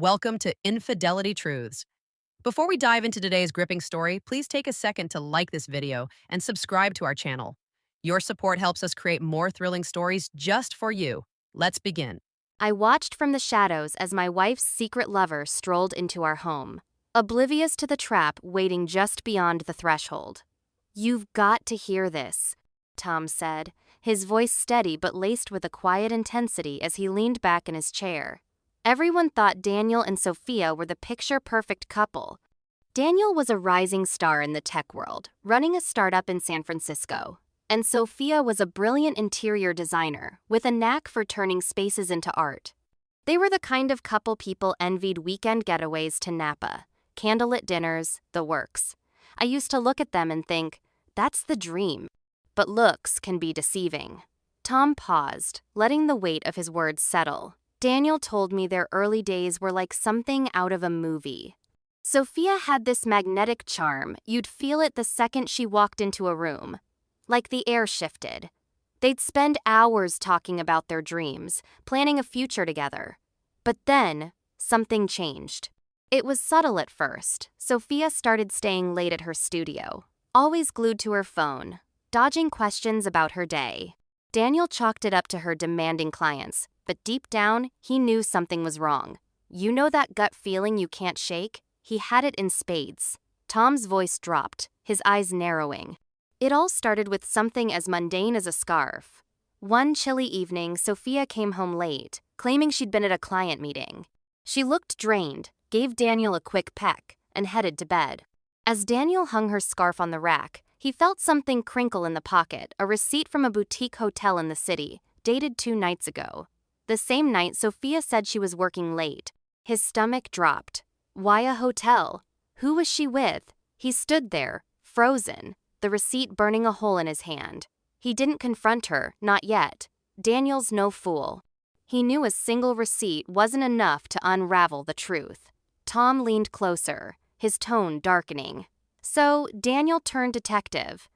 Welcome to Infidelity Truths. Before we dive into today's gripping story, please take a second to like this video and subscribe to our channel. Your support helps us create more thrilling stories just for you. Let's begin. I watched from the shadows as my wife's secret lover strolled into our home, oblivious to the trap waiting just beyond the threshold. "You've got to hear this," Tom said, his voice steady but laced with a quiet intensity as he leaned back in his chair. Everyone thought Daniel and Sophia were the picture-perfect couple. Daniel was a rising star in the tech world, running a startup in San Francisco. And Sophia was a brilliant interior designer with a knack for turning spaces into art. They were the kind of couple people envied weekend getaways to Napa, candlelit dinners, the works. I used to look at them and think, that's the dream. But looks can be deceiving. Tom paused, letting the weight of his words settle. Daniel told me their early days were like something out of a movie. Sophia had this magnetic charm, you'd feel it the second she walked into a room. Like the air shifted. They'd spend hours talking about their dreams, planning a future together. But then, something changed. It was subtle at first. Sophia started staying late at her studio, always glued to her phone, dodging questions about her day. Daniel chalked it up to her demanding clients, but deep down, he knew something was wrong. You know that gut feeling you can't shake? He had it in spades. Tom's voice dropped, his eyes narrowing. It all started with something as mundane as a scarf. One chilly evening, Sophia came home late, claiming she'd been at a client meeting. She looked drained, gave Daniel a quick peck, and headed to bed. As Daniel hung her scarf on the rack, he felt something crinkle in the pocket, a receipt from a boutique hotel in the city, dated 2 nights ago. The same night, Sophia said she was working late. His stomach dropped. Why a hotel? Who was she with? He stood there, frozen, the receipt burning a hole in his hand. He didn't confront her, not yet. Daniel's no fool. He knew a single receipt wasn't enough to unravel the truth. Tom leaned closer, his tone darkening. So Daniel turned detective.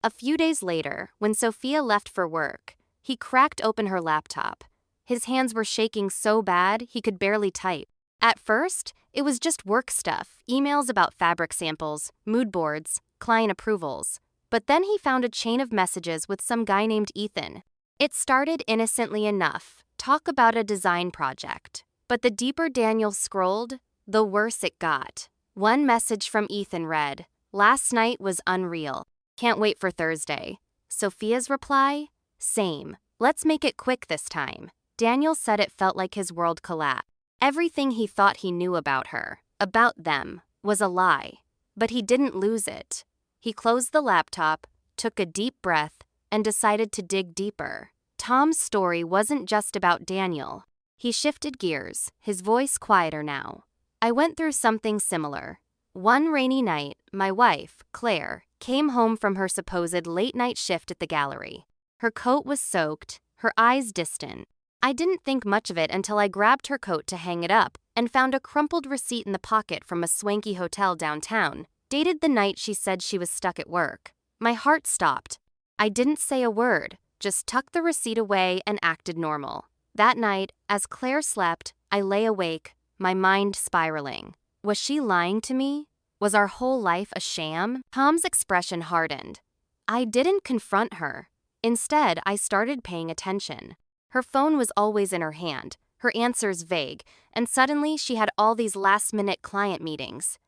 A few days later, when Sophia left for work, he cracked open her laptop. His hands were shaking so bad he could barely type. At first, it was just work stuff, emails about fabric samples, mood boards, client approvals. But then he found a chain of messages with some guy named Ethan. It started innocently enough, talk about a design project. But the deeper Daniel scrolled, the worse it got. One message from Ethan read, "Last night was unreal. Can't wait for Thursday." Sophia's reply? Same. Let's make it quick this time. Daniel said it felt like his world collapsed. Everything he thought he knew about her, about them, was a lie. But he didn't lose it. He closed the laptop, took a deep breath, and decided to dig deeper. Tom's story wasn't just about Daniel. He shifted gears, his voice quieter now. I went through something similar. One rainy night, my wife, Claire, came home from her supposed late-night shift at the gallery. Her coat was soaked, her eyes distant. I didn't think much of it until I grabbed her coat to hang it up and found a crumpled receipt in the pocket from a swanky hotel downtown, dated the night she said she was stuck at work. My heart stopped. I didn't say a word, just tucked the receipt away and acted normal. That night, as Claire slept, I lay awake, my mind spiraling. Was she lying to me? Was our whole life a sham? Tom's expression hardened. I didn't confront her. Instead, I started paying attention. Her phone was always in her hand, her answers vague, and suddenly she had all these last-minute client meetings.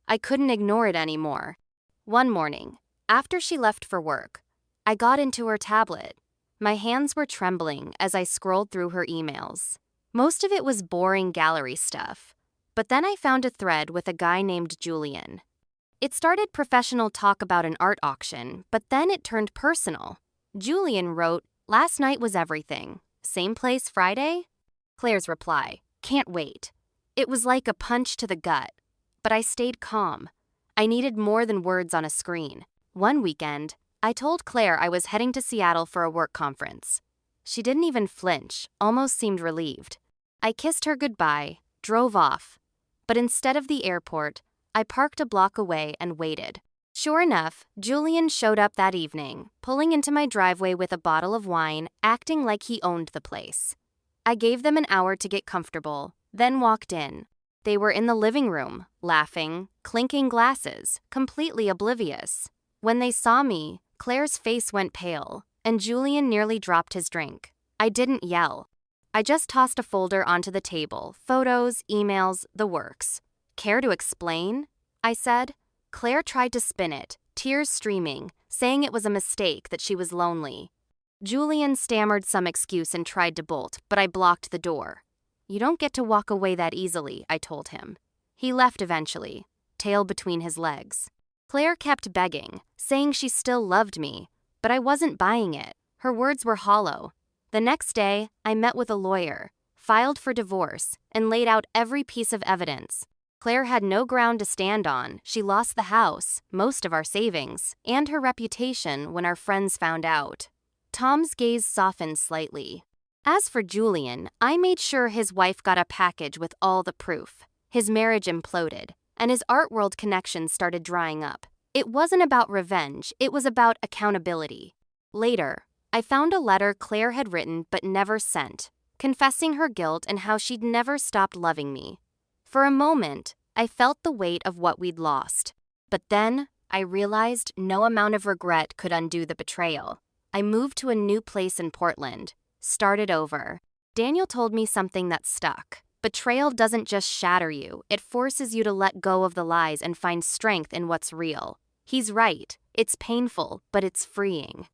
I couldn't ignore it anymore. One morning, after she left for work, I got into her tablet. My hands were trembling as I scrolled through her emails. Most of it was boring gallery stuff. But then I found a thread with a guy named Julian. It started professional talk about an art auction, but then it turned personal. Julian wrote, "Last night was everything. Same place Friday?" Claire's reply, "Can't wait." It was like a punch to the gut. But I stayed calm. I needed more than words on a screen. One weekend, I told Claire I was heading to Seattle for a work conference. She didn't even flinch, almost seemed relieved. I kissed her goodbye, drove off. But instead of the airport, I parked a block away and waited. Sure enough, Julian showed up that evening, pulling into my driveway with a bottle of wine, acting like he owned the place. I gave them an hour to get comfortable, then walked in. They were in the living room, laughing, clinking glasses, completely oblivious. When they saw me, Claire's face went pale, and Julian nearly dropped his drink. I didn't yell. I just tossed a folder onto the table, photos, emails, the works. Care to explain? I said. Claire tried to spin it, tears streaming, saying it was a mistake, that she was lonely. Julian stammered some excuse and tried to bolt, but I blocked the door. You don't get to walk away that easily, I told him. He left eventually, tail between his legs. Claire kept begging, saying she still loved me, but I wasn't buying it. Her words were hollow. The next day, I met with a lawyer, filed for divorce, and laid out every piece of evidence. Claire had no ground to stand on. She lost the house, most of our savings, and her reputation when our friends found out. Tom's gaze softened slightly. As for Julian, I made sure his wife got a package with all the proof. His marriage imploded, and his art world connection started drying up. It wasn't about revenge, it was about accountability. Later, I found a letter Claire had written but never sent, confessing her guilt and how she'd never stopped loving me. For a moment, I felt the weight of what we'd lost. But then, I realized no amount of regret could undo the betrayal. I moved to a new place in Portland, started over. Daniel told me something that stuck. Betrayal doesn't just shatter you, it forces you to let go of the lies and find strength in what's real. He's right. It's painful, but it's freeing.